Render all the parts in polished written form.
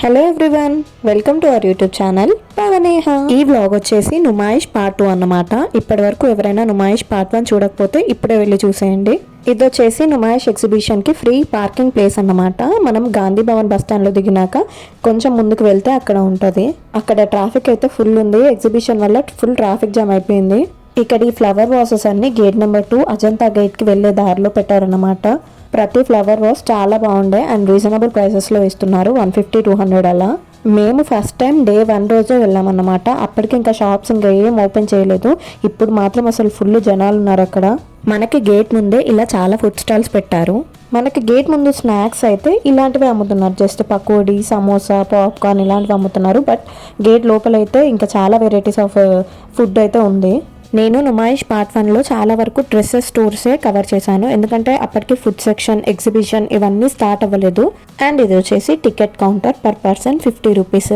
Hello everyone, welcome to our YouTube channel Pavaneha. ఈ vlog వచ్చేసి Numaish part 2 అన్నమాట. ఇప్పటి వరకు ఎవరైనా నుమాయిష్ పార్ట్ 1 చూడకపోతే ఇప్పుడే వెళ్ళి చూసేయండి. ఇది వచ్చేసి నుమాయిష్ ఎగ్జిబిషన్ కి ఫ్రీ పార్కింగ్ ప్లేస్ అన్నమాట. మనం గాంధీ భవన్ బస్ స్టాండ్ లో దిగినాక కొంచెం ముందుకు వెళ్తే అక్కడ ఉంటది. అక్కడ ట్రాఫిక్ అయితే ఫుల్ ఉంది. ఎగ్జిబిషన్ వల్ల ఫుల్ ట్రాఫిక్ జామ్ అయిపోయింది. ఇక్కడ ఈ ఫ్లవర్ వాసెస్ అన్ని గేట్ నెంబర్ 2 అజంతా గేట్ కి వెళ్లే దారిలో పెట్టారన్నమాట. ప్రతి ఫ్లవర్ వాస్ చాలా బాగుండే అండ్ రీజనబుల్ ప్రైసెస్ లో ఇస్తున్నారు. 150-200 అలా. మేము ఫస్ట్ టైం డే 1 రోజే వెళ్ళామన్నమాట. అప్పటికి ఇంకా షాప్స్ ఇంకా ఏం ఓపెన్ చేయలేదు. ఇప్పుడు మాత్రం అసలు ఫుల్ జనాలు ఉన్నారు అక్కడ. మనకి గేట్ ముందే ఇలా చాలా ఫుడ్ స్టాల్స్ పెట్టారు. మనకి గేట్ ముందు స్నాక్స్ అయితే ఇలాంటివి అమ్ముతున్నారు. జస్ట్ పకోడీ, సమోసా, పాప్కార్న్ ఇలాంటివి అమ్ముతున్నారు. బట్ గేట్ లోపల అయితే ఇంకా చాలా వెరైటీస్ ఆఫ్ ఫుడ్ అయితే ఉంది. నేను నుమాయిష్ పార్ట్ 1లో చాలా వరకు డ్రెస్సెస్ స్టోర్సే కవర్ చేశాను. ఎందుకంటే అప్పటికి ఫుడ్ సెక్షన్, ఎగ్జిబిషన్ ఇవన్నీ స్టార్ట్ అవ్వలేదు. అండ్ ఇది వచ్చేసి ticket counter, per person 50 rupees.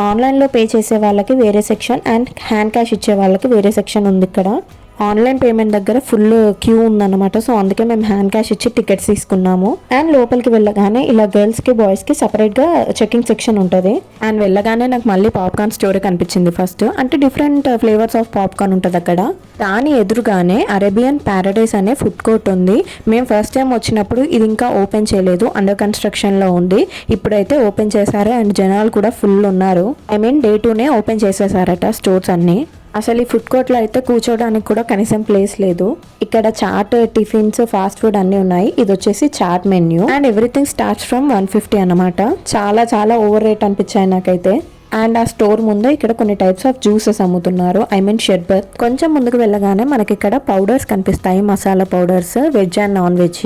ఆన్లైన్లో పే చేసే వాళ్ళకి వేరే సెక్షన్ అండ్ హ్యాండ్ క్యాష్ ఇచ్చే వాళ్ళకి వేరే సెక్షన్ ఉంది ఇక్కడ. ఆన్లైన్ పేమెంట్ దగ్గర ఫుల్ క్యూ ఉందన్నమాట. సో అందుకే మేము హ్యాండ్ క్యాష్ ఇచ్చి టికెట్స్ తీసుకున్నాము. అండ్ లోపలికి వెళ్ళగానే ఇలా గర్ల్స్ కి బాయ్స్ కి సపరేట్ గా చెకింగ్ సెక్షన్ ఉంటుంది. అండ్ వెళ్ళగానే నాకు మళ్ళీ పాప్కార్న్ స్టోర్ కనిపించింది ఫస్ట్. అంటే డిఫరెంట్ ఫ్లేవర్స్ ఆఫ్ పాప్కార్న్ ఉంటుంది అక్కడ. దాని ఎదురుగానే అరేబియన్ ప్యారడైస్ అనే ఫుడ్ కోర్ట్ ఉంది. మేము ఫస్ట్ టైం వచ్చినప్పుడు ఇది ఇంకా ఓపెన్ చేయలేదు, అండర్ కన్స్ట్రక్షన్ లో ఉంది. ఇప్పుడైతే ఓపెన్ చేశారు అండ్ జనాలు కూడా ఫుల్ ఉన్నారు. ఐ మీన్ డే 2నే ఓపెన్ చేసేసారట స్టోర్స్ అన్ని. అసలు ఈ ఫుడ్ కోర్ట్లో అయితే కూర్చోడానికి కూడా కనీసం ప్లేస్ లేదు. ఇక్కడ చాట్, టిఫిన్స్, ఫాస్ట్ ఫుడ్ అన్ని ఉన్నాయి. ఇది వచ్చేసి chaat menu and everything starts from 150 అన్నమాట. చాలా చాలా ఓవర్ రేట్ అనిపించాయి నాకైతే. అండ్ ఆ స్టోర్ ముందే ఇక్కడ కొన్ని టైప్స్ ఆఫ్ జ్యూసెస్ అమ్ముతున్నారు. ఐ మీన్ షర్బత్. కొంచెం ముందుకు వెళ్ళగానే మనకి ఇక్కడ పౌడర్స్ కనిపిస్తాయి, masala powders, veg and non veg.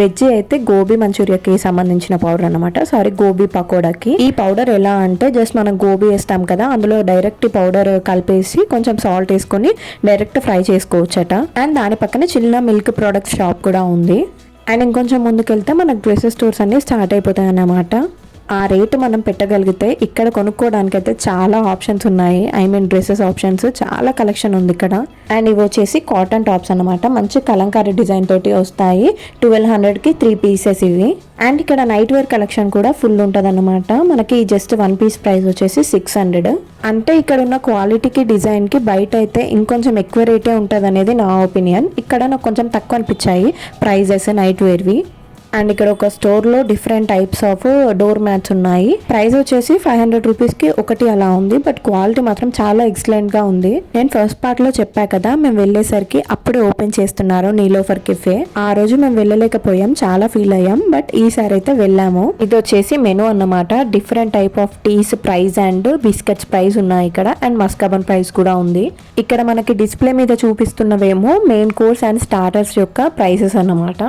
Veg అయితే గోబీ మంచూరియాకి సంబంధించిన పౌడర్ అనమాట. సారీ, గోబీ పకోడాకి. ఈ పౌడర్ ఎలా అంటే జస్ట్ మనం గోబీ వేస్తాం కదా, అందులో డైరెక్ట్ పౌడర్ కలిపేసి కొంచెం సాల్ట్ వేసుకొని డైరెక్ట్ ఫ్రై చేసుకోవచ్చట. అండ్ దాని పక్కనే చిన్న మిల్క్ ప్రొడక్ట్ షాప్ కూడా ఉంది. అండ్ ఇంకొంచెం ముందుకు వెళ్తే మనకు డ్రెస్సెస్ స్టోర్స్ అన్ని స్టార్ట్ అయిపోతాయి అన్నమాట. ఆ రేటు మనం పెట్టగలిగితే ఇక్కడ కొనుక్కోవడానికి అయితే చాలా ఆప్షన్స్ ఉన్నాయి. ఐ మీన్ డ్రెస్సెస్ ఆప్షన్స్ చాలా కలెక్షన్ ఉంది ఇక్కడ. అండ్ ఇవి వచ్చేసి కాటన్ టాప్స్ అనమాట. మంచి కలంకారీ డిజైన్ తోటి వస్తాయి. 1200కి 3 పీసెస్ ఇవి. అండ్ ఇక్కడ నైట్ వేర్ కలెక్షన్ కూడా ఫుల్ ఉంటుంది అనమాట. మనకి జస్ట్ 1 పీస్ ప్రైస్ వచ్చేసి 600. అంటే ఇక్కడ ఉన్న క్వాలిటీకి, డిజైన్ కి బయట అయితే ఇంకొంచెం ఎక్కువ రేటే ఉంటుంది అనేది నా ఒపీనియన్. ఇక్కడ నాకు కొంచెం తక్కువ అనిపించాయి ప్రైజెస్ నైట్ వేర్వి. అండ్ ఇక్కడ ఒక స్టోర్ లో different types of door mats ఉన్నాయి. ప్రైస్ వచ్చేసి 500 రూపీస్ కి ఒకటి అలా ఉంది. బట్ క్వాలిటీ మాత్రం చాలా ఎక్సలెంట్ గా ఉంది. నేను ఫస్ట్ పార్ట్ లో చెప్పా కదా, మేము వెళ్ళేసరికి అప్పుడే ఓపెన్ చేస్తున్నారు నీలోఫర్ కెఫే. ఆ రోజు మేము వెళ్ళలేకపోయాం, చాలా ఫీల్ అయ్యాం. బట్ ఈసారి అయితే వెళ్ళాము. ఇది వచ్చేసి మెనూ అన్నమాట. Different type of teas price and biscuits price ఉన్నాయి ఇక్కడ. అండ్ మస్కాబన్ ప్రైస్ కూడా ఉంది. ఇక్కడ మనకి డిస్ప్లే మీద చూపిస్తున్నవేమో మెయిన్ కోర్స్ అండ్ స్టార్టర్స్ యొక్క ప్రైసెస్ అన్నమాట.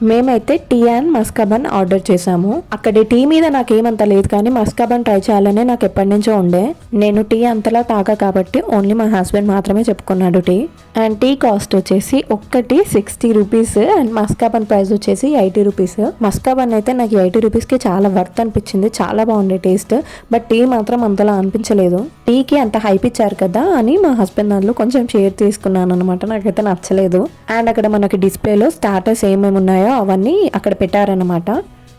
మేమైతే టీ అండ్ మస్కాబన్ ఆర్డర్ చేసాము. అక్కడ టీ మీద నాకేమంత లేదు, కానీ మస్కాబన్ ట్రై చేయాలనే నాకు ఎప్పటి నుంచో ఉండే. నేను టీ అంతలా తాగా కాబట్టి ఓన్లీ మా హస్బెండ్ మాత్రమే చెప్పుకున్నాడు టీ. అండ్ టీ కాస్ట్ వచ్చేసి ఒక్కటి 60 రూపీస్ అండ్ మస్కాబన్ ప్రైస్ వచ్చేసి 80 రూపీస్. మస్కాబన్ అయితే నాకు 80 రూపీస్కి చాలా వర్త్ అనిపించింది. చాలా బాగుండే టేస్ట్. బట్ టీ మాత్రం అంతలా అనిపించలేదు. టీకి అంత హైప్ ఇచ్చారు కదా అని మా హస్బెండ్ దాంట్లో కొంచెం షేర్ తీసుకున్నాను అనమాట. నాకైతే నచ్చలేదు. అండ్ అక్కడ మనకి డిస్ప్లేలో స్టార్టర్స్ ఏమేమి ఉన్నాయో అవన్నీ అక్కడ పెట్టారనమాట.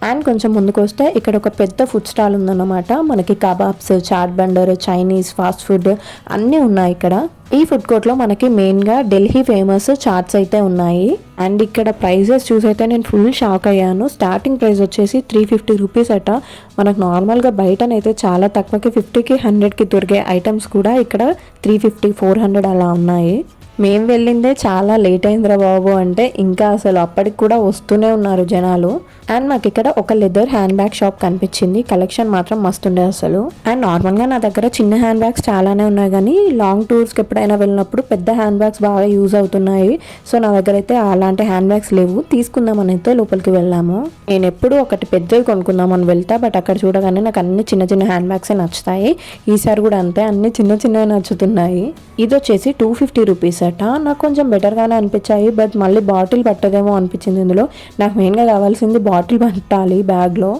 అండ్ కొంచెం ముందుకు వస్తే ఇక్కడ ఒక పెద్ద ఫుడ్ స్టాల్ ఉందన్నమాట. మనకి కబాబ్స్, చాట్ బండర్, చైనీస్, ఫాస్ట్ ఫుడ్ అన్నీ ఉన్నాయి ఇక్కడ. ఈ ఫుడ్ కోర్ట్ లో మనకి మెయిన్ గా ఢిల్లీ ఫేమస్ చాట్స్ అయితే ఉన్నాయి. అండ్ ఇక్కడ ప్రైజెస్ చూసైతే నేను ఫుల్ షాక్ అయ్యాను. స్టార్టింగ్ ప్రైస్ వచ్చేసి 350 రూపీస్ అట. మనకు నార్మల్ గా బయటనైతే చాలా తక్కువకి 50కి 100కి దొరికే ఐటమ్స్ కూడా ఇక్కడ 350, 400 అలా ఉన్నాయి. మేము వెళ్ళిందే చాలా లేట్ అయిందిరా బాబు అంటే ఇంకా అసలు అప్పటికి కూడా వస్తూనే ఉన్నారు జనాలు. అండ్ మాకు ఇక్కడ ఒక లెదర్ హ్యాండ్ బ్యాగ్ షాప్ కనిపించింది. కలెక్షన్ మాత్రం మస్తుండే అసలు. అండ్ నార్మల్ గా నా దగ్గర చిన్న హ్యాండ్ బ్యాగ్స్ చాలానే ఉన్నాయి, కానీ లాంగ్ టూర్స్ కి ఎప్పుడైనా వెళ్ళినప్పుడు పెద్ద హ్యాండ్ బ్యాగ్స్ బాగా యూజ్ అవుతున్నాయి. సో నా దగ్గర అయితే అలాంటి హ్యాండ్ బ్యాగ్స్ లేవు. తీసుకుందామని అయితే లోపలికి వెళ్ళాము. నేను ఎప్పుడు ఒకటి పెద్దది కొనుక్కుందామని వెళ్తా, బట్ అక్కడ చూడగానే నాకు అన్ని చిన్న చిన్న హ్యాండ్ బ్యాగ్సే నచ్చుతాయి. ఈసారి కూడా అంతే, అన్ని చిన్న చిన్నవి నచ్చుతున్నాయి. ఇది వచ్చేసి 250 రూపీస్ అట. నాకు కొంచెం బెటర్గానే అనిపించాయి. బట్ మళ్ళీ బాటిల్ పట్టదేమో అనిపించింది ఇందులో. నాకు మెయిన్గా కావాల్సింది బాటిల్ పట్టాలి బ్యాగ్లో.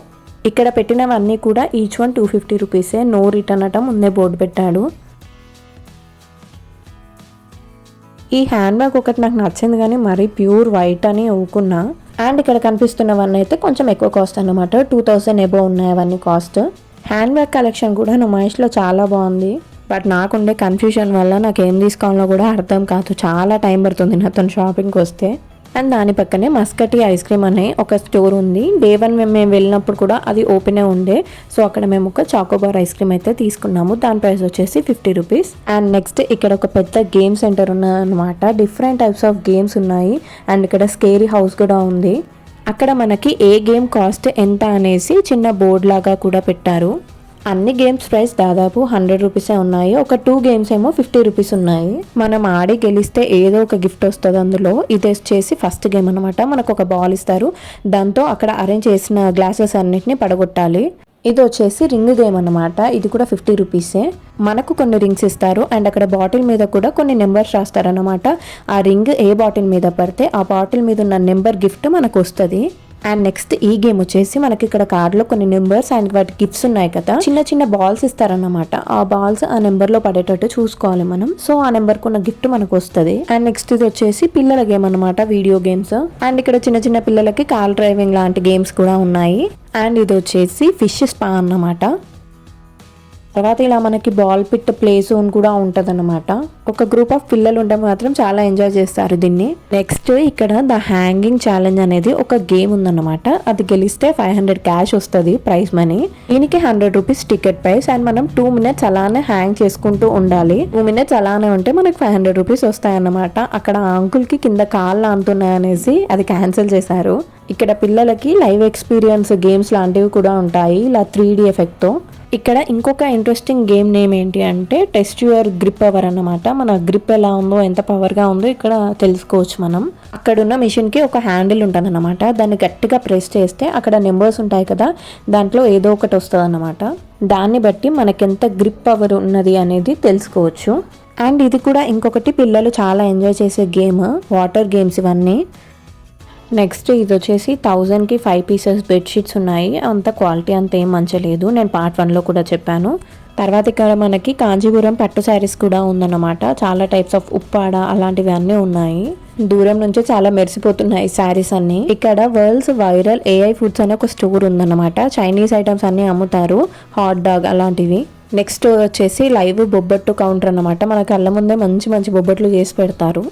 ఇక్కడ పెట్టినవన్నీ కూడా ఈచ్ వన్ 250 రూపీసే. నో రిటర్న్ అట ముందే బోర్డు పెట్టాడు. ఈ హ్యాండ్ బ్యాగ్ ఒకటి నాకు నచ్చింది కానీ మరీ ప్యూర్ వైట్ అని ఊకున్నా. అండ్ ఇక్కడ కనిపిస్తున్నవన్నీ అయితే కొంచెం ఎక్కువ కాస్ట్ అనమాట, 2000 ఎబో ఉన్నాయి అవన్నీ కాస్ట్. హ్యాండ్ బ్యాగ్ కలెక్షన్ కూడా నుమాయిష్లో చాలా బాగుంది. బట్ నాకుండే కన్ఫ్యూజన్ వల్ల నాకు ఏం తీసుకోవాలో కూడా అర్థం కాదు, చాలా టైం పడుతుంది నాతో షాపింగ్కి వస్తే. అండ్ దాని పక్కనే మస్కటీ ఐస్ క్రీమ్ అనే ఒక స్టోర్ ఉంది. డే 1 మేము వెళ్ళినప్పుడు కూడా అది ఓపెనే ఉండే. సో అక్కడ మేము ఒక చాకోబార్ ఐస్ క్రీమ్ అయితే తీసుకున్నాము. దాని ప్రైస్ వచ్చేసి 50 రూపీస్. అండ్ నెక్స్ట్ ఇక్కడ ఒక పెద్ద గేమ్ సెంటర్ ఉన్నదన్నమాట. డిఫరెంట్ టైప్స్ ఆఫ్ గేమ్స్ ఉన్నాయి. అండ్ ఇక్కడ స్కేరీ హౌస్ కూడా ఉంది. అక్కడ మనకి ఏ గేమ్ కాస్ట్ ఎంత అనేసి చిన్న బోర్డ్ లాగా కూడా పెట్టారు. అన్ని గేమ్స్ ప్రైస్ దాదాపు 100 రూపీసే ఉన్నాయి. ఒక 2 గేమ్స్ ఏమో 50 రూపీస్ ఉన్నాయి. మనం ఆడి గెలిస్తే ఏదో ఒక గిఫ్ట్ వస్తుంది అందులో. ఇది వచ్చేసి ఫస్ట్ గేమ్ అనమాట. మనకు ఒక బాల్ ఇస్తారు, దాంతో అక్కడ అరేంజ్ చేసిన గ్లాసెస్ అన్నిటిని పడగొట్టాలి. ఇది వచ్చేసి రింగ్ గేమ్ అనమాట. ఇది కూడా 50 రూపీసే. మనకు కొన్ని రింగ్స్ ఇస్తారు అండ్ అక్కడ బాటిల్ మీద కూడా కొన్ని నెంబర్స్ రాస్తారనమాట. ఆ రింగ్ ఏ బాటిల్ మీద పడితే ఆ బాటిల్ మీద ఉన్న నెంబర్ గిఫ్ట్ మనకు వస్తుంది. అండ్ నెక్స్ట్ ఈ గేమ్ వచ్చేసి మనకి ఇక్కడ కార్డులో కొన్ని నెంబర్స్ అండ్ వాటి గిఫ్ట్స్ ఉన్నాయి కదా, చిన్న చిన్న బాల్స్ ఇస్తారన్నమాట. ఆ బాల్స్ ఆ నెంబర్ లో పడేటట్టు చూసుకోవాలి మనం. సో ఆ నెంబర్ కున్న గిఫ్ట్ మనకు వస్తుంది. అండ్ నెక్స్ట్ ఇది వచ్చేసి పిల్లల గేమ్ అనమాట, వీడియో గేమ్స్. అండ్ ఇక్కడ చిన్న చిన్న పిల్లలకి కార్ డ్రైవింగ్ లాంటి గేమ్స్ కూడా ఉన్నాయి. అండ్ ఇది వచ్చేసి ఫిష్ స్పా అన్నమాట. తర్వాత ఇలా మనకి బాల్ పిట్ ప్లే జోన్ కూడా ఉంటది అనమాట. ఒక గ్రూప్ ఆఫ్ పిల్లలు ఉంటే మాత్రం చాలా ఎంజాయ్ చేస్తారు దీన్ని. నెక్స్ట్ ఇక్కడ ద హ్యాంగింగ్ ఛాలెంజ్ అనేది ఒక గేమ్ ఉందన్నమాట. అది గెలిస్తే 500 క్యాష్ వస్తుంది ప్రైజ్ మనీ. దీనికి 100 రూపీస్ టికెట్ ప్రైస్. అండ్ మనం 2 మినిట్స్ అలానే హ్యాంగ్ చేసుకుంటూ ఉండాలి. 2 మినిట్స్ అలానే ఉంటే మనకి 500 రూపీస్ వస్తాయన్నమాట. అక్కడ అంకుల్ కి కింద కాళ్ళు అంటున్నాయి అనేసి అది క్యాన్సిల్ చేశారు. ఇక్కడ పిల్లలకి లైవ్ ఎక్స్పీరియన్స్ గేమ్స్ లాంటివి కూడా ఉంటాయి, ఇలా 3D ఎఫెక్ట్ తో. ఇక్కడ ఇంకొక ఇంట్రెస్టింగ్ గేమ్ నేమ్ ఏంటి అంటే టెస్ట్ యువర్ గ్రిప్ పవర్ అన్నమాట. మన గ్రిప్ ఎలా ఉందో, ఎంత పవర్గా ఉందో ఇక్కడ తెలుసుకోవచ్చు మనం. అక్కడున్న మిషన్కి ఒక హ్యాండిల్ ఉంటుంది అన్నమాట. దాన్ని గట్టిగా ప్రెస్ చేస్తే అక్కడ నెంబర్స్ ఉంటాయి కదా, దాంట్లో ఏదో ఒకటి వస్తుంది అన్నమాట. దాన్ని బట్టి మనకెంత గ్రిప్ పవర్ ఉన్నది అనేది తెలుసుకోవచ్చు. అండ్ ఇది కూడా ఇంకొకటి పిల్లలు చాలా ఎంజాయ్ చేసే గేమ్, వాటర్ గేమ్స్ ఇవన్నీ. నెక్స్ట్ ఇది వచ్చేసి 1000కి 5 పీసెస్ బెడ్షీట్స్ ఉన్నాయి. అంత క్వాలిటీ అంత ఏం మంచలేదు, నేను పార్ట్ 1లో కూడా చెప్పాను. తర్వాత ఇక్కడ మనకి కాంజీపురం పట్టు శారీస్ కూడా ఉందన్నమాట. చాలా టైప్స్ ఆఫ్ ఉప్పాడ అలాంటివి అన్నీ ఉన్నాయి. దూరం నుంచి చాలా మెరిసిపోతున్నాయి శారీస్ అన్ని. ఇక్కడ వరల్డ్స్ వైరల్ AI ఫుడ్స్ అనే ఒక స్టోర్ ఉందన్నమాట. చైనీస్ ఐటమ్స్ అన్ని అమ్ముతారు, హాట్ డాగ్ అలాంటివి. నెక్స్ట్ వచ్చేసి లైవ్ బొబ్బట్టు కౌంటర్ అన్నమాట. మన కళ్ళ ముందే మంచి మంచి బొబ్బట్లు చేసి పెడతారు.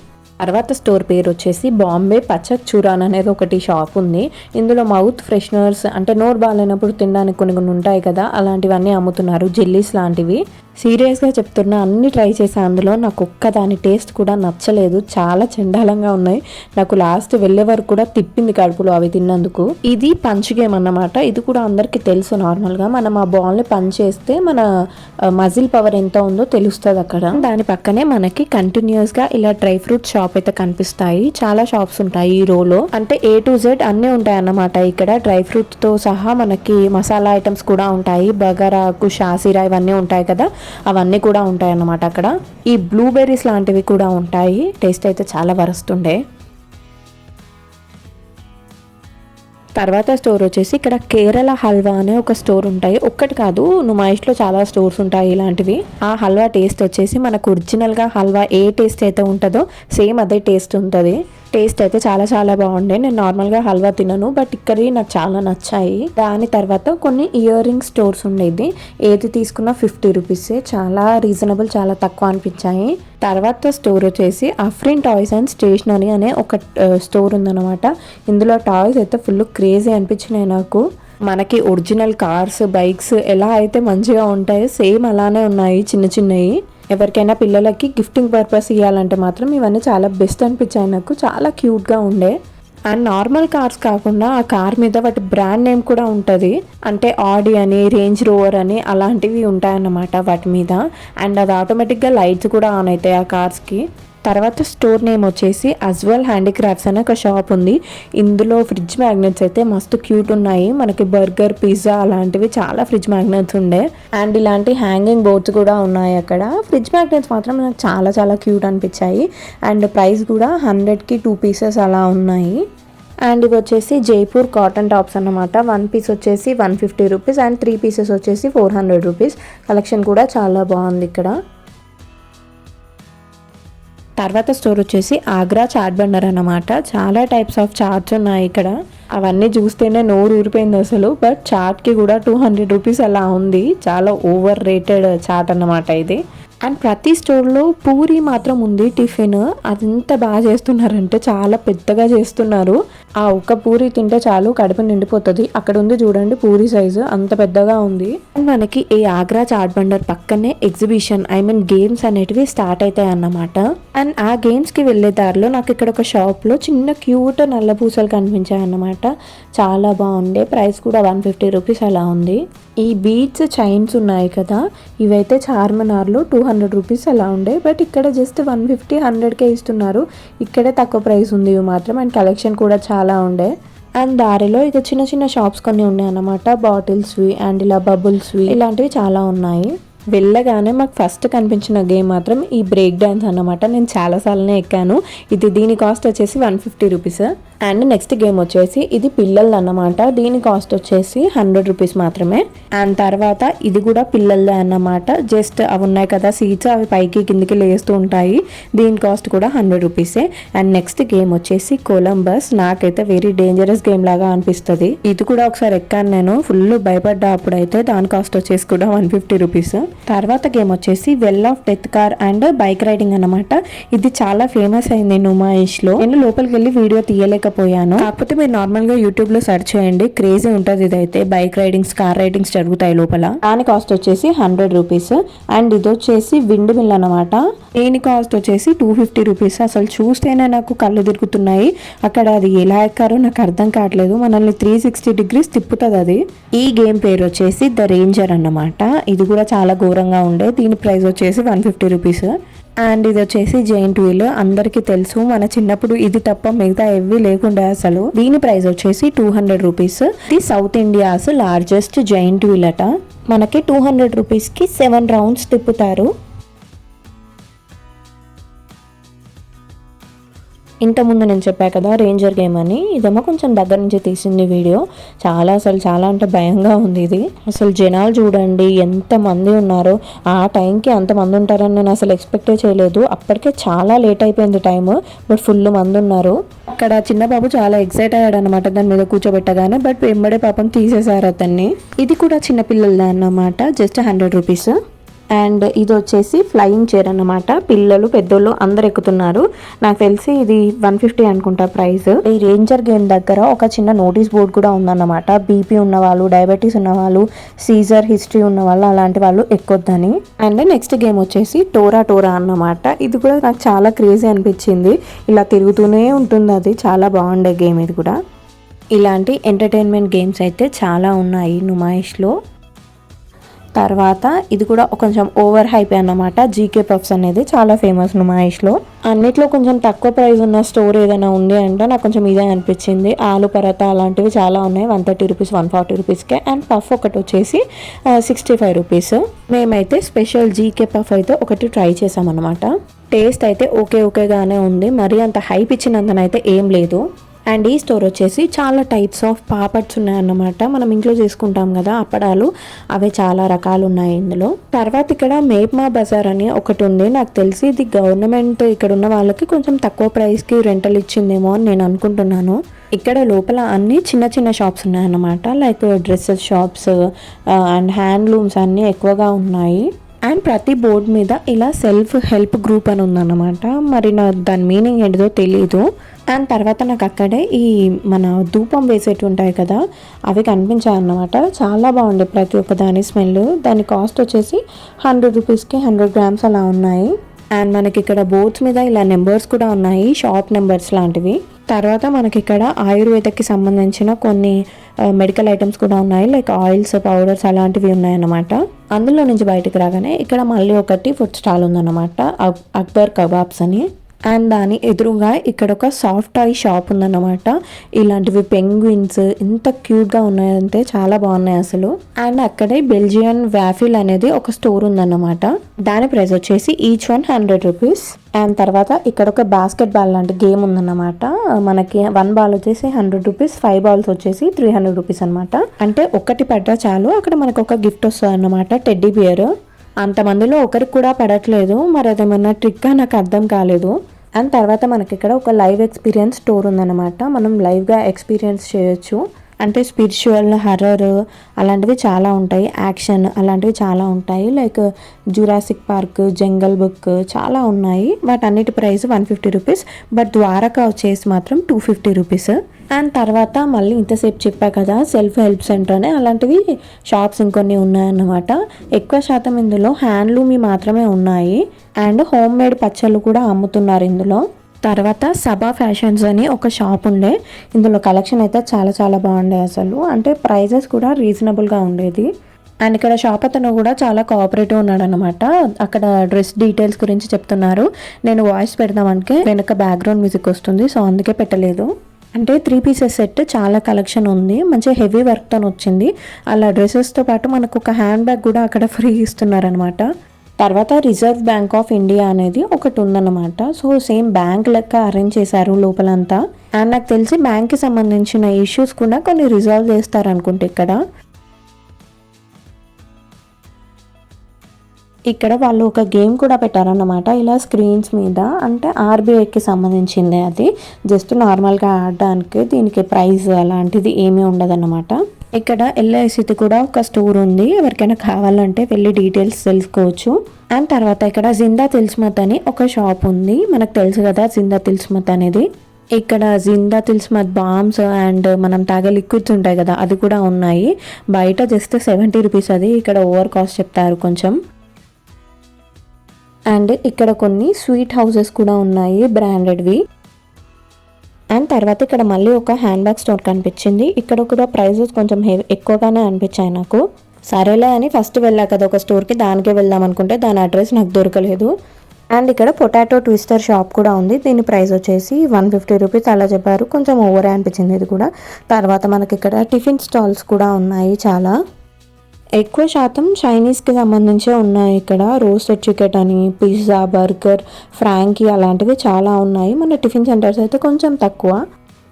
తర్వాత స్టోర్ పేరు వచ్చేసి బాంబే పచ్చక్ చూరాన్ అనేది ఒకటి షాప్ ఉంది. ఇందులో మౌత్ ఫ్రెషనర్స్, అంటే నోరు బాగాలేనప్పుడు తినడానికి కొన్ని ఉంటాయి కదా, అలాంటివన్నీ అమ్ముతున్నారు, జెల్లీస్ లాంటివి. సీరియస్గా చెప్తున్నా, అన్ని ట్రై చేసా, అందులో నాకు ఒక్కదాని టేస్ట్ కూడా నచ్చలేదు. చాలా చండాలంగా ఉన్నాయి. నాకు లాస్ట్ వెళ్ళే వరకు కూడా తిప్పింది కడుపులో అవి తిన్నందుకు. ఇది పంచ్ గేమ్ అన్నమాట. ఇది కూడా అందరికీ తెలుసు. నార్మల్గా మనం ఆ బాల్ని పంచ్ చేస్తే మన మజిల్ పవర్ ఎంత ఉందో తెలుస్తుంది అక్కడ. దాని పక్కనే మనకి కంటిన్యూస్గా ఇలా డ్రై ఫ్రూట్ షాప్ అయితే కనిపిస్తాయి. చాలా షాప్స్ ఉంటాయి ఈ రోలో. అంటే A to Z అన్నీ ఉంటాయి అన్నమాట. ఇక్కడ డ్రై ఫ్రూట్ తో సహా మనకి మసాలా ఐటమ్స్ కూడా ఉంటాయి. బగారాకు, షాసిరా ఇవన్నీ ఉంటాయి కదా, అవన్నీ కూడా ఉంటాయి అన్నమాట అక్కడ. ఈ బ్లూబెర్రీస్ లాంటివి కూడా ఉంటాయి. టేస్ట్ అయితే చాలా వరస్ట్ ఉండే. తర్వాత స్టోర్ వచ్చేసి ఇక్కడ కేరళ హల్వా అనే ఒక స్టోర్ ఉంటాయి. ఒక్కటి కాదు, నుమాయిష్లో చాలా స్టోర్స్ ఉంటాయి ఇలాంటివి. ఆ హల్వా టేస్ట్ వచ్చేసి మనకు ఒరిజినల్గా హల్వా ఏ టేస్ట్ అయితే ఉంటుందో సేమ్ అదే టేస్ట్ ఉంటుంది. టేస్ట్ అయితే చాలా చాలా బాగుండే. నేను నార్మల్గా హల్వా తినను, బట్ ఇక్కడి నాకు చాలా నచ్చాయి. దాని తర్వాత కొన్ని ఇయర్ రింగ్ స్టోర్స్ ఉండేది. ఏది తీసుకున్నా 50 రూపీసే. చాలా రీజనబుల్, చాలా తక్కువ అనిపించాయి. తర్వాత స్టోర్ వచ్చేసి అఫ్రిన్ టాయ్స్ అండ్ స్టేషనరీ అనే ఒక స్టోర్ ఉందన్నమాట. ఇందులో టాయ్స్ అయితే ఫుల్ క్రేజీ అనిపించినాయి నాకు. మనకి ఒరిజినల్ కార్స్, బైక్స్ ఎలా అయితే మంచిగా ఉంటాయో సేమ్ అలానే ఉన్నాయి, చిన్న చిన్నవి. ఎవరికైనా పిల్లలకి గిఫ్టింగ్ పర్పస్ ఇవ్వాలంటే మాత్రం ఇవన్నీ చాలా బెస్ట్ అనిపించాయి నాకు. చాలా క్యూట్గా ఉండే. అండ్ నార్మల్ కార్స్ కాకుండా ఆ కార్ మీద వాటి బ్రాండ్ నేమ్ కూడా ఉంటుంది. అంటే ఆడి అని, రేంజ్ రోవర్ అని అలాంటివి ఉంటాయన్నమాట వాటి మీద. అండ్ అది ఆటోమేటిక్గా లైట్స్ కూడా ఆన్ అవుతాయి ఆ కార్స్కి. తర్వాత స్టోర్ నేమ్ వచ్చేసి అజ్వల్ హ్యాండీక్రాఫ్ట్స్ అనే ఒక షాప్ ఉంది. ఇందులో ఫ్రిడ్జ్ మ్యాగ్నెట్స్ అయితే మస్తు క్యూట్ ఉన్నాయి. మనకి బర్గర్, పిజ్జా అలాంటివి చాలా ఫ్రిడ్జ్ మ్యాగ్నెట్స్ ఉండే. అండ్ ఇలాంటి హ్యాంగింగ్ బోర్డ్స్ కూడా ఉన్నాయి అక్కడ. ఫ్రిడ్జ్ మ్యాగ్నెట్స్ మాత్రం నాకు చాలా చాలా క్యూట్ అనిపించాయి. అండ్ ప్రైస్ కూడా 100కి 2 పీసెస్ అలా ఉన్నాయి. అండ్ ఇవి వచ్చేసి జైపూర్ కాటన్ టాప్స్ అన్నమాట. 1 పీస్ వచ్చేసి 150 రూపీస్ అండ్ 3 పీసెస్ వచ్చేసి 400 రూపీస్. కలెక్షన్ కూడా చాలా బాగుంది ఇక్కడ. తర్వాత స్టోర్ వచ్చేసి ఆగ్రా చాట్ బండర్ అన్నమాట. చాలా టైప్స్ ఆఫ్ చాట్స్ ఉన్నాయి ఇక్కడ. అవన్నీ చూస్తేనే నోరు ఊరిపోయింది అసలు. బట్ చాట్కి కూడా 200 రూపీస్ అలా ఉంది. చాలా ఓవర్ రేటెడ్ చాట్ అన్నమాట ఇది. అండ్ ప్రతి స్టోర్లో పూరి మాత్రం ఉంది టిఫిన్. అదంతా బాగా చేస్తున్నారంటే చాలా పెద్దగా చేస్తున్నారు. ఆ ఒక్క పూరి తింటే చాలు కడుపు నిండిపోతుంది. అక్కడ ఉంది చూడండి పూరి సైజు అంత పెద్దగా ఉంది. అండ్ మనకి ఈ ఆగ్రా చాట్ బండర్ పక్కనే ఎగ్జిబిషన్ గేమ్స్ అనేటివి స్టార్ట్ అవుతాయి అన్నమాట. అండ్ ఆ గేమ్స్ కి వెళ్లే దారిలో నాకు ఇక్కడ ఒక షాప్ లో చిన్న క్యూట్ నల్ల పూసలు కనిపించాయి అన్నమాట. చాలా బాగుండే. ప్రైస్ కూడా 150 రూపీస్ అలా ఉంది. ఈ బీడ్స్ చైన్స్ ఉన్నాయి కదా, ఇవైతే చార్మినార్లో 200 రూపీస్ అలా ఉండే. బట్ ఇక్కడ జస్ట్ 150 100కే ఇస్తున్నారు. ఇక్కడే తక్కువ ప్రైస్ ఉంది ఇవి మాత్రం. అండ్ కలెక్షన్ కూడా చాలా ఉండే. అండ్ దారిలో ఇక చిన్న చిన్న షాప్స్ కొన్ని ఉన్నాయి అన్నమాట. బాటిల్స్వి అండ్ ఇలా బబుల్స్వి ఇలాంటివి చాలా ఉన్నాయి. వెళ్ళగానే మాకు ఫస్ట్ కనిపించిన గేమ్ మాత్రం ఈ బ్రేక్ డాన్స్ అన్నమాట. నేను చాలాసార్లనే ఎక్కాను. దీని కాస్ట్ వచ్చేసి 150 రూపీస్. అండ్ నెక్స్ట్ గేమ్ వచ్చేసి ఇది పిల్లలది అన్నమాట. దీని కాస్ట్ వచ్చేసి 100 రూపీస్ మాత్రమే. అండ్ తర్వాత ఇది కూడా పిల్లలదే అన్నమాట. జస్ట్ అవి ఉన్నాయి కదా సీట్స్, అవి పైకి కిందికి లేస్తూ ఉంటాయి. దీని కాస్ట్ కూడా 100 రూపీసే. అండ్ నెక్స్ట్ గేమ్ వచ్చేసి కొలంబస్. నాకైతే వెరీ డేంజరస్ గేమ్ లాగా అనిపిస్తుంది. ఇది కూడా ఒకసారి ఎక్కాను నేను, ఫుల్ భయపడ్డా అప్పుడైతే. దాని కాస్ట్ వచ్చేసి కూడా 150 రూపీస్. తర్వాత గేమ్ వచ్చేసి well of death car and bike riding అన్నమాట. ఇది చాలా ఫేమస్ అయింది నుమాయిష్ లో. నేను లోపలికి వెళ్ళి వీడియో తీయలేకపోయాను. కాకపోతే మీరు నార్మల్ గా యూట్యూబ్ లో సెర్చ్ చేయండి, క్రేజీ ఉంటది. ఇదైతే బైక్ రైడింగ్స్ కార్ రైడింగ్స్ జరుగుతాయి లోపల. దాని కాస్ట్ వచ్చేసి 100 రూపీస్. అండ్ ఇది వచ్చేసి విండ్ మిల్ అన్నమాట. దీని కాస్ట్ వచ్చేసి 250 రూపీస్. అసలు చూస్తేనే నాకు కళ్ళు తిరుగుతున్నాయి. అక్కడ అది ఎలా ఎక్కారో నాకు అర్థం కావట్లేదు. మనల్ని 360 డిగ్రీస్ తిప్పుతుంది అది. ఈ గేమ్ పేరు వచ్చేసి ద రేంజర్ అన్నమాట. ఇది కూడా చాలా ఘోరంగా ఉండే. దీని ప్రైస్ వచ్చేసి 150 రూపీస్. అండ్ ఇది వచ్చేసి జైంట్ వీల్. అందరికి తెలుసు, మన చిన్నప్పుడు ఇది తప్ప మిగతా ఏవి లేకుండా అసలు. దీని ప్రైస్ వచ్చేసి 200 రూపీస్. ఇది south India's largest giant wheel అట. మనకి 200 రూపీస్ కి 7 రౌండ్స్ తిప్పుతారు. ఇంతకుముందు నేను చెప్పా కదా రేంజర్ గేమ్ అని, ఇదేమో కొంచెం దగ్గర నుంచి తీసింది వీడియో. చాలా అంటే భయంగా ఉంది ఇది. అసలు జనాలు చూడండి ఎంత మంది ఉన్నారో. ఆ టైంకి అంతమంది ఉంటారని నేను అసలు ఎక్స్పెక్టే చేయలేదు. అప్పటికే చాలా లేట్ అయిపోయింది టైం, బట్ ఫుల్ మంది ఉన్నారు. అక్కడ చిన్న బాబు చాలా ఎక్సైట్ అయ్యాడు అనమాట దాని మీద కూర్చోబెట్టగానే. బట్ వెంబడే పాపం తీసేశారు అతన్ని. ఇది కూడా చిన్నపిల్లలది అన్నమాట. Just 100 rupees. అండ్ ఇది వచ్చేసి ఫ్లయింగ్ చైర్ అన్నమాట. పిల్లలు పెద్దోళ్ళు అందరు ఎక్కుతున్నారు. నాకు తెలిసి ఇది 150 అనుకుంటా ప్రైస్. ఈ రేంజర్ గేమ్ దగ్గర ఒక చిన్న నోటీస్ బోర్డు కూడా ఉందన్నమాట. బీపీ ఉన్న వాళ్ళు, డయాబెటీస్ ఉన్న వాళ్ళు, సీజర్ హిస్టరీ ఉన్న వాళ్ళు, అలాంటి వాళ్ళు ఎక్కొద్దని. అండ్ నెక్స్ట్ గేమ్ వచ్చేసి టోరా అన్నమాట. ఇది కూడా నాకు చాలా క్రేజీ అనిపించింది. ఇలా తిరుగుతూనే ఉంటుంది అది. చాలా బాగుండే గేమ్ ఇది కూడా. ఇలాంటి ఎంటర్టైన్మెంట్ గేమ్స్ అయితే చాలా ఉన్నాయి నుమాయిష్లో. తర్వాత ఇది కూడా కొంచెం ఓవర్ హైప్ అన్నమాట. జీకే పఫ్స్ అనేది చాలా ఫేమస్ నుమాయిష్లో. అన్నిట్లో కొంచెం తక్కువ ప్రైస్ ఉన్న స్టోర్ ఏదైనా ఉంది అంటే నాకు కొంచెం ఇదే అనిపించింది. ఆలు పరాటా అలాంటివి చాలా ఉన్నాయి. 130 రూపీస్ 140 రూపీస్కే. అండ్ పఫ్ ఒకటి వచ్చేసి 65 రూపీస్. మేమైతే స్పెషల్ జీకే పఫ్ అయితే ఒకటి ట్రై చేసామన్నమాట. టేస్ట్ అయితే ఓకేగానే ఉంది. మరీ అంత హైప్ ఇచ్చినంతనైతే ఏం లేదు. అండ్ ఈ స్టోర్ వచ్చేసి చాలా టైప్స్ ఆఫ్ పాపడ్స్ ఉన్నాయన్నమాట. మనం ఇంట్లో చేసుకుంటాం కదా అప్పడాలు, అవి చాలా రకాలు ఉన్నాయి ఇందులో. తర్వాత ఇక్కడ మేప్మా బజార్ అని ఒకటి ఉంది. నాకు తెలిసి ఇది గవర్నమెంట్ ఇక్కడ ఉన్న వాళ్ళకి కొంచెం తక్కువ ప్రైస్కి రెంటల్ ఇచ్చిందేమో అని నేను అనుకుంటున్నాను. ఇక్కడ లోపల అన్ని చిన్న షాప్స్ ఉన్నాయన్నమాట. Like dresses shops and handlooms అన్నీ ఎక్కువగా ఉన్నాయి. అండ్ ప్రతి బోర్డు మీద ఇలా సెల్ఫ్ హెల్ప్ గ్రూప్ అని ఉందన్నమాట. మరి దాని మీనింగ్ ఏంటిదో తెలీదు. అండ్ తర్వాత నాకు అక్కడే ఈ మన ధూపం వేసేటి ఉంటాయి కదా, అవి కనిపించాయి అన్నమాట. చాలా బాగుండే ప్రతి ఒక్క దాని స్మెల్. దాని కాస్ట్ వచ్చేసి 100 రూపీస్కి 100 గ్రామ్స్ అలా ఉన్నాయి. అండ్ మనకి ఇక్కడ బోర్డ్స్ మీద ఇలా నెంబర్స్ కూడా ఉన్నాయి, షాప్ నెంబర్స్ లాంటివి. తర్వాత మనకి ఇక్కడ ఆయుర్వేదకి సంబంధించిన కొన్ని మెడికల్ ఐటమ్స్ కూడా ఉన్నాయి. లైక్ ఆయిల్స్, పౌడర్స్ అలాంటివి ఉన్నాయన్నమాట. అందులో నుంచి బయటకు రాగానే ఇక్కడ మళ్ళీ ఒకటి ఫుడ్ స్టాల్ ఉందన్నమాట, అక్బర్ కబాబ్స్ అని. అండ్ దాని ఎదురుగా ఇక్కడ ఒక సాఫ్ట్ టాయ్ షాప్ ఉందన్నమాట. ఇలాంటివి పెంగ్విన్స్ ఎంత క్యూట్గా ఉన్నాయంటే చాలా బాగున్నాయి అసలు. అండ్ అక్కడే బెల్జియన్ వ్యాఫిల్ అనేది ఒక స్టోర్ ఉందన్నమాట. దాని ప్రైస్ వచ్చేసి ఈచ్ 100 రూపీస్. అండ్ తర్వాత ఇక్కడ ఒక బాస్కెట్ బాల్ లాంటి గేమ్ ఉందన్నమాట. మనకి 1 బాల్ వచ్చేసి 100 రూపీస్, 5 బాల్స్ వచ్చేసి 300 రూపీస్ అనమాట. అంటే ఒకటి పడ్డా చాలు అక్కడ మనకు ఒక గిఫ్ట్ వస్తుంది అన్నమాట, టెడ్డీ బియర్. అంతమందిలో ఒకరికి కూడా పడట్లేదు, మరి అదేమన్నా ట్రిక్గా నాకు అర్థం కాలేదు. అండ్ తర్వాత మనకి ఇక్కడ ఒక లైవ్ ఎక్స్పీరియన్స్ స్టోర్ ఉందన్నమాట. మనం లైవ్గా ఎక్స్పీరియన్స్ చేయొచ్చు. అంటే స్పిరిచువల్, హర్రర్ అలాంటివి చాలా ఉంటాయి, యాక్షన్ అలాంటివి చాలా ఉంటాయి. లైక్ జురాసిక్ పార్క్, జంగల్ బుక్ చాలా ఉన్నాయి. వాటన్నిటి ప్రైస్ 150 రూపీస్. బట్ ద్వారకా వచ్చేసి మాత్రం 250 రూపీస్. అండ్ తర్వాత మళ్ళీ ఇంతసేపు చెప్పా కదా సెల్ఫ్ హెల్ప్ సెంటర్ అని, అలాంటివి షాప్స్ ఇంకొన్ని ఉన్నాయన్నమాట. ఎక్కువ శాతం ఇందులో హ్యాండ్లూమి మాత్రమే ఉన్నాయి. అండ్ హోమ్ మేడ్ పచ్చళ్ళు కూడా అమ్ముతున్నారు ఇందులో. తర్వాత సభా ఫ్యాషన్స్ అని ఒక షాప్ ఉండే, ఇందులో కలెక్షన్ అయితే చాలా చాలా బాగుండే అసలు. అంటే ప్రైజెస్ కూడా రీజనబుల్గా ఉండేది. అండ్ ఇక్కడ షాప్ అతను కూడా చాలా కోఆపరేటివ్ ఉన్నాడు అనమాట. అక్కడ డ్రెస్ డీటెయిల్స్ గురించి చెప్తున్నారు. నేను వాయిస్ పెడదామంటే వెనక బ్యాక్గ్రౌండ్ మ్యూజిక్ వస్తుంది, సో అందుకే పెట్టలేదు. అంటే 3 పీసెస్ సెట్ చాలా కలెక్షన్ ఉంది, మంచి హెవీ వర్క్తో వచ్చింది. అలా డ్రెస్సెస్తో పాటు మనకు ఒక హ్యాండ్ బ్యాగ్ కూడా అక్కడ ఫ్రీ ఇస్తున్నారనమాట. తర్వాత రిజర్వ్ బ్యాంక్ ఆఫ్ ఇండియా అనేది ఒకటి ఉందన్నమాట. సో సేమ్ బ్యాంక్ లెక్క అరేంజ్ చేశారు లోపలంతా. అండ్ నాకు తెలిసి బ్యాంక్కి సంబంధించిన ఇష్యూస్ కూడా కొన్ని రిజాల్వ్ చేస్తారనుకుంటే ఇక్కడ వాళ్ళు ఒక గేమ్ కూడా పెట్టారన్నమాట ఇలా స్క్రీన్స్ మీద. అంటే ఆర్బీఐకి సంబంధించింది అది, జస్ట్ నార్మల్గా ఆడడానికి. దీనికి ప్రైజ్ అలాంటిది ఏమీ ఉండదన్నమాట. ఇక్కడ ఎల్ఐసిది కూడా ఒక స్టోర్ ఉంది, ఎవరికైనా కావాలంటే వెళ్ళి డీటెయిల్స్ తెలుసుకోవచ్చు. అండ్ తర్వాత ఇక్కడ జిందా తిల్స్మత్ అని ఒక షాప్ ఉంది. మనకు తెలుసు కదా జిందా తిల్స్మత్ అనేది. ఇక్కడ జిందా తిల్స్మత్ బామ్స్ అండ్ మనం తాగే లిక్విడ్స్ ఉంటాయి కదా, అది కూడా ఉన్నాయి. బయట జస్ట్ 70 రూపీస్ అది, ఇక్కడ ఓవర్ కాస్ట్ చెప్తారు కొంచెం. అండ్ ఇక్కడ కొన్ని స్వీట్ హౌసెస్ కూడా ఉన్నాయి బ్రాండెడ్వి. అండ్ తర్వాత ఇక్కడ మళ్ళీ ఒక హ్యాండ్ బ్యాగ్ స్టోర్ కనిపించింది. ఇక్కడ కూడా ప్రైజెస్ కొంచెం ఎక్కువగానే అనిపించాయి నాకు. సరేలే అని ఫస్ట్ వెళ్ళా కదా ఒక స్టోర్కి, దానికే వెళ్దాం అనుకుంటే దాని అడ్రస్ నాకు దొరకలేదు. అండ్ ఇక్కడ పొటాటో ట్విస్టర్ షాప్ కూడా ఉంది. దీని ప్రైస్ వచ్చేసి 150 రూపీస్ అలా చెప్పారు. కొంచెం ఓవరే అనిపించింది ఇది కూడా. తర్వాత మనకి ఇక్కడ టిఫిన్ స్టాల్స్ కూడా ఉన్నాయి చాలా. ఎక్కువ శాతం చైనీస్కి సంబంధించే ఉన్నాయి ఇక్కడ. రోస్టెడ్ చికెన్ అని, పిజ్జా, బర్గర్, ఫ్రాంకీ అలాంటివి చాలా ఉన్నాయి. మన టిఫిన్ సెంటర్స్ అయితే కొంచెం తక్కువ.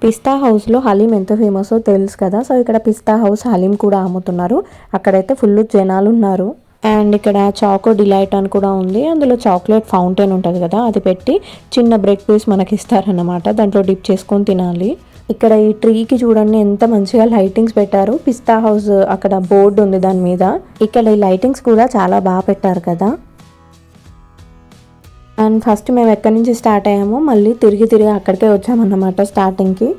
పిస్తా హౌస్లో హలీం ఎంత ఫేమసో తెలుసు కదా, సో ఇక్కడ పిస్తా హౌస్ హలీం కూడా అమ్ముతున్నారు. అక్కడైతే ఫుల్ జనాలు ఉన్నారు. అండ్ ఇక్కడ చాకో డిలైట్ అని కూడా ఉంది. అందులో చాక్లెట్ ఫౌంటైన్ ఉంటుంది కదా, అది పెట్టి చిన్న బ్రెడ్ పీస్ మనకి ఇస్తారన్నమాట. దాంట్లో డిప్ చేసుకొని తినాలి. ఇక్కడ ఈ ట్రీకి చూడండి ఎంత మంచిగా లైటింగ్స్ పెట్టారు. పిస్తా హౌస్ అక్కడ బోర్డు ఉంది దాని మీద. ఇక్కడ ఈ లైటింగ్స్ కూడా చాలా బాగా పెట్టారు కదా. అండ్ ఫస్ట్ మేము ఎక్కడి నుంచి స్టార్ట్ అయ్యామో మళ్ళీ తిరిగి అక్కడికే వచ్చామన్నమాట స్టార్టింగ్కి.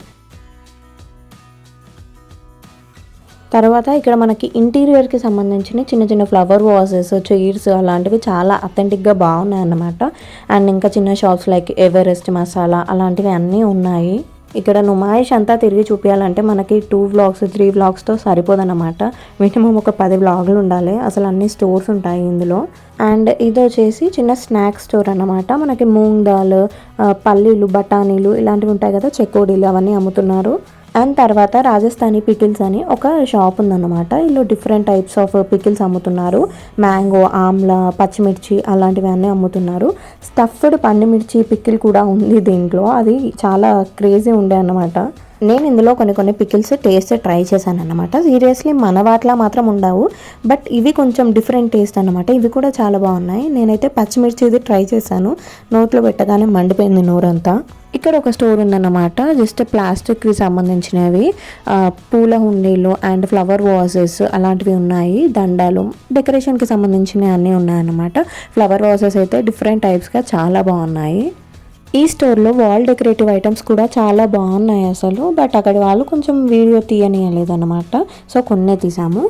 తర్వాత ఇక్కడ మనకి ఇంటీరియర్కి సంబంధించిన చిన్న చిన్న ఫ్లవర్ వాజెస్, చైర్స్ అలాంటివి చాలా అథెంటిక్గా బాగున్నాయి అన్నమాట. అండ్ ఇంకా చిన్న షాప్స్ లైక్ ఎవరెస్ట్ మసాలా అలాంటివి అన్నీ ఉన్నాయి. ఇక్కడ నుమాయిష్ అంతా తిరిగి చూపించాలంటే మనకి 2 వ్లాగ్స్ 3 వ్లాగ్స్తో సరిపోదన్నమాట. మినిమం ఒక 10 వ్లాగులు ఉండాలి. అసలు అన్ని స్టోర్స్ ఉంటాయి ఇందులో. అండ్ ఇది వచ్చేసి చిన్న స్నాక్స్ స్టోర్ అన్నమాట. మనకి మూంగ్ దాల్, పల్లీలు, బఠానీలు ఇలాంటివి ఉంటాయి కదా, చెకోడీలు అవన్నీ అమ్ముతున్నారు. అండ్ తర్వాత రాజస్థానీ పికిల్స్ అని ఒక షాప్ ఉందన్నమాట. ఇందులో డిఫరెంట్ టైప్స్ ఆఫ్ పికిల్స్ అమ్ముతున్నారు. మ్యాంగో, ఆమ్లా, పచ్చిమిర్చి అలాంటివి అన్నీ అమ్ముతున్నారు. స్టఫ్డ్ పండుమిర్చి పికిల్ కూడా ఉంది దీంట్లో. అది చాలా క్రేజీ ఉండే అన్నమాట. నేను ఇందులో కొన్ని పికిల్స్ టేస్ట్ ట్రై చేశాను అన్నమాట. సీరియస్లీ మన వాటిలా మాత్రం ఉండవు, బట్ ఇవి కొంచెం డిఫరెంట్ టేస్ట్ అన్నమాట. ఇవి కూడా చాలా బాగున్నాయి. నేనైతే పచ్చిమిర్చిది ట్రై చేశాను, నోట్లో పెట్టగానే మండిపోయింది నోరంతా. ఇక్కడ ఒక స్టోర్ ఉందన్నమాట. జస్ట్ ప్లాస్టిక్కి సంబంధించినవి, పూల హుండీలు అండ్ ఫ్లవర్ వాజెస్ అలాంటివి ఉన్నాయి. దండాలు, డెకరేషన్కి సంబంధించినవి అన్నీ ఉన్నాయన్నమాట. ఫ్లవర్ వాజెస్ అయితే డిఫరెంట్ టైప్స్గా చాలా బాగున్నాయి. ఈ స్టోర్లో వాల్ డెకరేటివ్ ఐటమ్స్ కూడా చాలా బాగున్నాయి అసలు. బట్ అక్కడ వాళ్ళు కొంచెం వీడియో తీయనియలేదన్నమాట, సో కొన్నే తీసాము.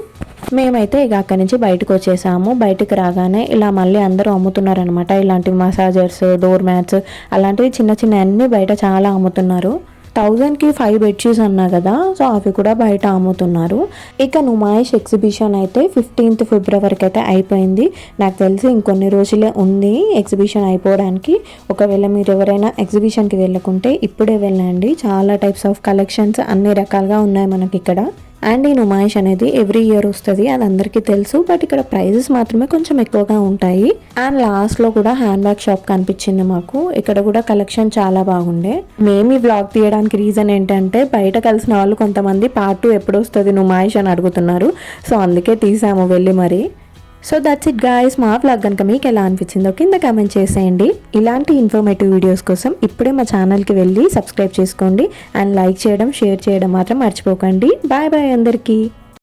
మేమైతే ఇక అక్కడి నుంచి బయటకు వచ్చేసాము. బయటకు రాగానే ఇలా మళ్ళీ అందరూ అమ్ముతున్నారనమాట. ఇలాంటి మసాజర్స్, డోర్ మ్యాట్స్ అలాంటివి చిన్న అన్నీ బయట చాలా అమ్ముతున్నారు. 1000కి 5 బెడ్షీట్స్ అన్నా కదా, సో అవి కూడా బయట అమ్ముతున్నారు. ఇక నుమాయిష్ ఎగ్జిబిషన్ అయితే 15th ఫిబ్రవరికి అయితే అయిపోయింది. నాకు తెలిసి ఇంకొన్ని రోజులే ఉంది ఎగ్జిబిషన్ అయిపోవడానికి. ఒకవేళ మీరు ఎవరైనా ఎగ్జిబిషన్కి వెళ్ళకుంటే ఇప్పుడే వెళ్ళండి. చాలా టైప్స్ ఆఫ్ కలెక్షన్స్ అన్ని రకాలుగా ఉన్నాయి మనకి ఇక్కడ. అండ్ ఈ నుమాయిష్ అనేది ఎవ్రీ ఇయర్ వస్తుంది, అది అందరికీ తెలుసు. బట్ ఇక్కడ ప్రైజెస్ మాత్రమే కొంచెం ఎక్కువగా ఉంటాయి. అండ్ లాస్ట్లో కూడా హ్యాండ్ బ్యాగ్ షాప్ కనిపించింది మాకు. ఇక్కడ కూడా కలెక్షన్ చాలా బాగుండే. మేము ఈ వ్లాగ్ తీయడానికి రీజన్ ఏంటంటే బయట కలిసిన వాళ్ళు కొంతమంది పార్ట్ 2 ఎప్పుడు వస్తుంది నుమాయిష్ అని అడుగుతున్నారు, సో అందుకే తీసాము వెళ్ళి మరి. So that's it guys. మా వ్లాగ్ కనుక మీకు ఎలా అనిపించిందో కింద కామెంట్ చేసేయండి. ఇలాంటి ఇన్ఫర్మేటివ్ వీడియోస్ కోసం ఇప్పుడే మా ఛానల్కి వెళ్ళి సబ్స్క్రైబ్ చేసుకోండి అండ్ లైక్ చేయడం, షేర్ చేయడం మాత్రం మర్చిపోకండి. బాయ్ బాయ్ అందరికీ.